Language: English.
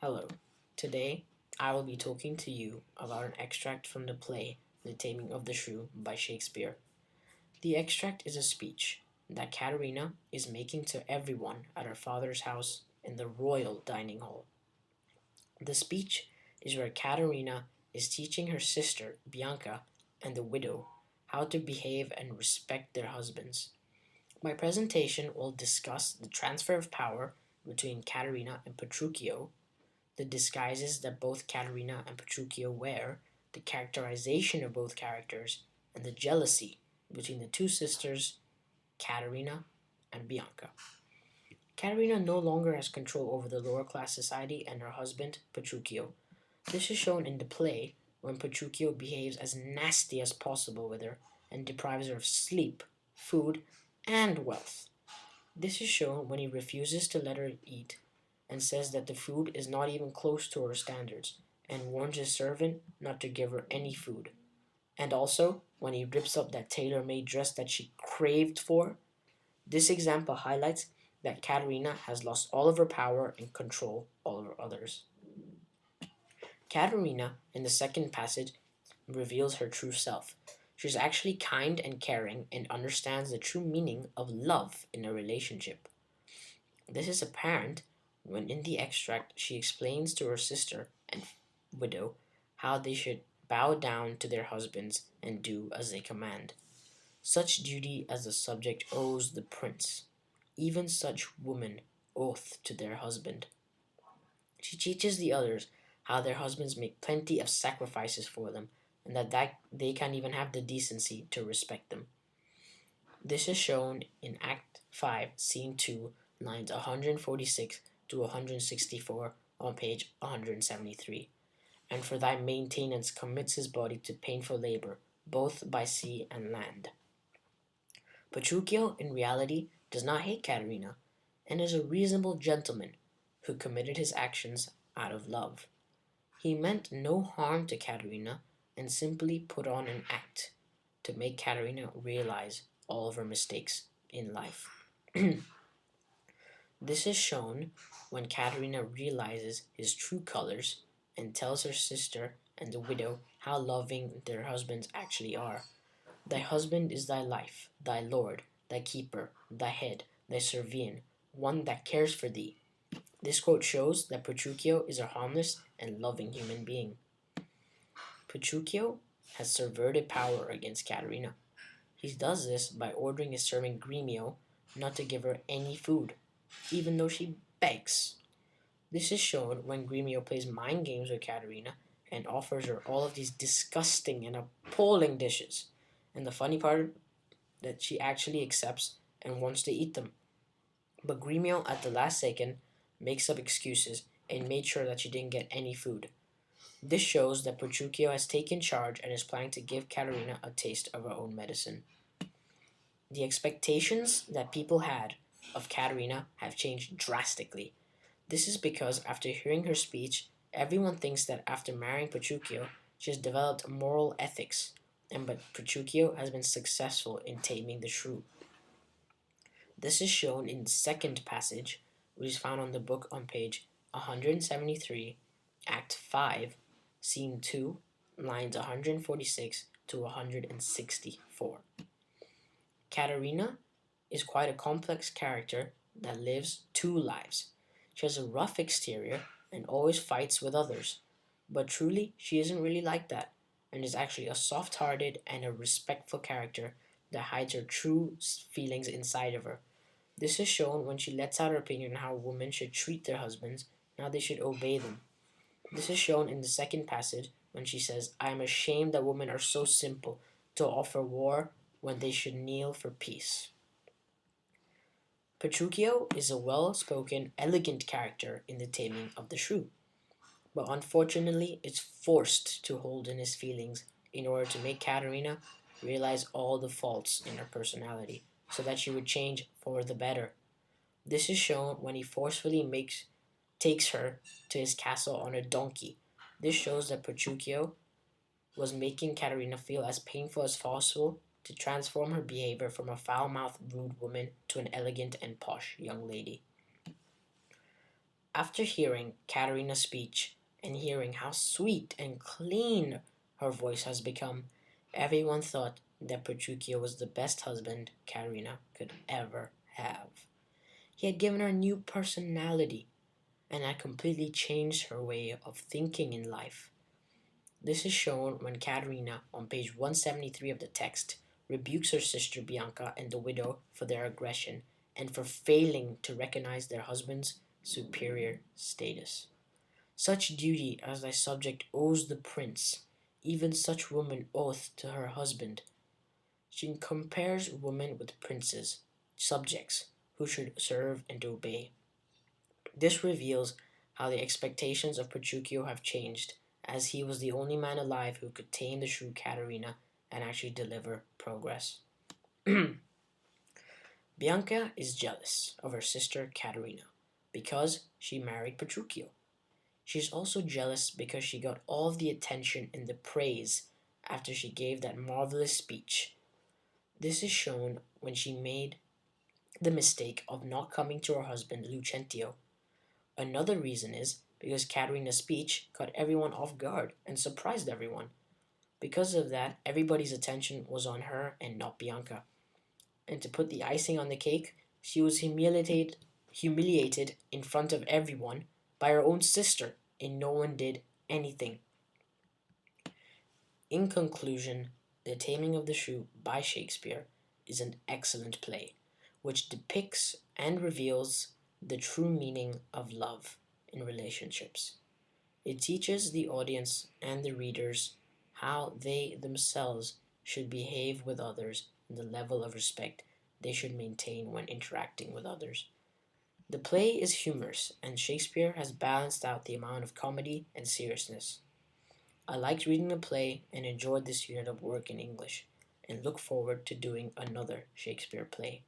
Hello. Today, I will be talking to you about an extract from the play The Taming of the Shrew by Shakespeare. The extract is a speech that Katerina is making to everyone at her father's house in the royal dining hall. The speech is where Katerina is teaching her sister, Bianca, and the widow how to behave and respect their husbands. My presentation will discuss the transfer of power between Katerina and Petruchio, the disguises that both Caterina and Petruchio wear, the characterization of both characters, and the jealousy between the two sisters, Caterina and Bianca. Caterina no longer has control over the lower class society and her husband, Petruchio. This is shown in the play when Petruchio behaves as nasty as possible with her and deprives her of sleep, food, and wealth. This is shown when he refuses to let her eat and says that the food is not even close to her standards, and warns his servant not to give her any food. And also, when he rips up that tailor made dress that she craved for. This example highlights that Katerina has lost all of her power and control over others. Katerina, in the second passage, reveals her true self. She's actually kind and caring and understands the true meaning of love in a relationship. This is apparent when in the extract she explains to her sister and widow how they should bow down to their husbands and do as they command. Such duty as the subject owes the prince, even such women oath to their husband. She teaches the others how their husbands make plenty of sacrifices for them, and that they can even have the decency to respect them. This is shown in Act 5, Scene 2, lines 146 to 164 on page 173. And for thy maintenance commits his body to painful labor, both by sea and land. Petruchio, in reality, does not hate Caterina, and is a reasonable gentleman who committed his actions out of love. He meant no harm to Caterina and simply put on an act to make Caterina realize all of her mistakes in life. This is shown when Caterina realizes his true colors and tells her sister and the widow how loving their husbands actually are. Thy husband is thy life, thy lord, thy keeper, thy head, thy servian, one that cares for thee. This quote shows that Petruchio is a harmless and loving human being. Petruchio has subverted power against Caterina. He does this by ordering his servant Gremio not to give her any food, even though she begs. This is shown when Gremio plays mind games with Caterina and offers her all of these disgusting and appalling dishes. And the funny part that she actually accepts and wants to eat them. But Gremio at the last second makes up excuses and made sure that she didn't get any food. This shows that Petruchio has taken charge and is planning to give Caterina a taste of her own medicine. The expectations that people had of Caterina have changed drastically. This is because after hearing her speech, everyone thinks that after marrying Petruchio, she has developed moral ethics, and but Petruchio has been successful in taming the shrew. This is shown in the second passage, which is found on the book on page 173, Act 5, Scene 2, lines 146 to 164. Katerina is quite a complex character that lives two lives. She has a rough exterior and always fights with others, but truly she isn't really like that, and is actually a soft-hearted and a respectful character that hides her true feelings inside of her. This is shown when she lets out her opinion on how women should treat their husbands and how they should obey them. This is shown in the second passage when she says, I am ashamed that women are so simple to offer war when they should kneel for peace. Petruchio is a well-spoken, elegant character in The Taming of the Shrew, but unfortunately is forced to hold in his feelings in order to make Caterina realize all the faults in her personality, so that she would change for the better. This is shown when he forcefully takes her to his castle on a donkey. This shows that Petruchio was making Caterina feel as painful as possible to transform her behavior from a foul-mouthed, rude woman to an elegant and posh young lady. After hearing Katerina's speech and hearing how sweet and clean her voice has become, everyone thought that Petruchio was the best husband Katerina could ever have. He had given her a new personality and had completely changed her way of thinking in life. This is shown when Katerina, on page 173 of the text, rebukes her sister Bianca and the widow for their aggression and for failing to recognize their husband's superior status. Such duty as thy subject owes the prince, even such woman oath to her husband. She compares women with princes, subjects, who should serve and obey. This reveals how the expectations of Petruchio have changed, as he was the only man alive who could tame the shrew Caterina and actually deliver progress. Bianca is jealous of her sister Caterina because she married Petruchio. She's also jealous because she got all of the attention and the praise after she gave that marvelous speech. This is shown when she made the mistake of not coming to her husband Lucentio. Another reason is because Caterina's speech caught everyone off guard and surprised everyone. Because of that, everybody's attention was on her and not Bianca. And to put the icing on the cake, she was humiliated in front of everyone by her own sister, and no one did anything. In conclusion, The Taming of the Shrew by Shakespeare is an excellent play, which depicts and reveals the true meaning of love in relationships. It teaches the audience and the readers how they themselves should behave with others and the level of respect they should maintain when interacting with others. The play is humorous, and Shakespeare has balanced out the amount of comedy and seriousness. I liked reading the play and enjoyed this unit of work in English, and look forward to doing another Shakespeare play.